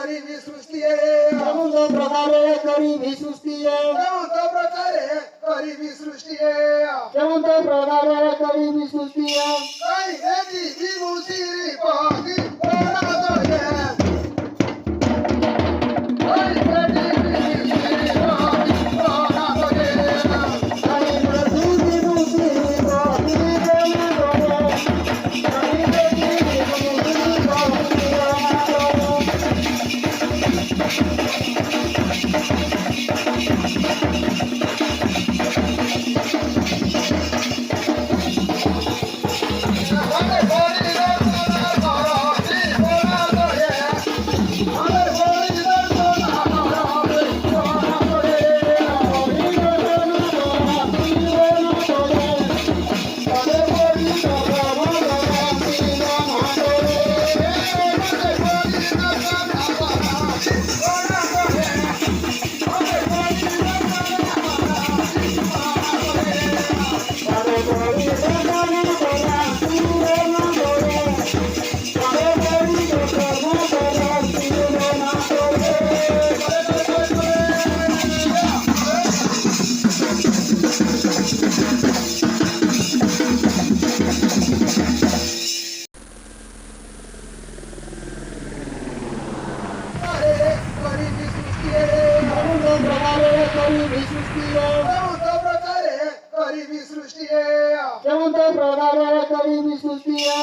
गरिबी सृष्टिए केमंतो प्रकारे गरिबी सृष्टिए केमंतो प्रकारे गरिबी सृष्टिए केमंतो प्रकारे गरिबी सृष्टिए काही रेडी विमुसिरी पागी कोणा दोये काही रेडी विमुसिरी पागी कोणा दोये काही प्रसूती मुसिरी पागी कोणा दोये काही रेडी विमुसिरी पागी हमें बोली दर्शना कराती कोणा दोये हमें बोली दर्शना कराती कोणा दोये गरिबी सृष्टिए केमंतो प्रकारे गरिबी सृष्टिए केमंतो प्रकारे गरिबी सृष्टिए केमंतो प्रकारे गरिबी सृष्टिए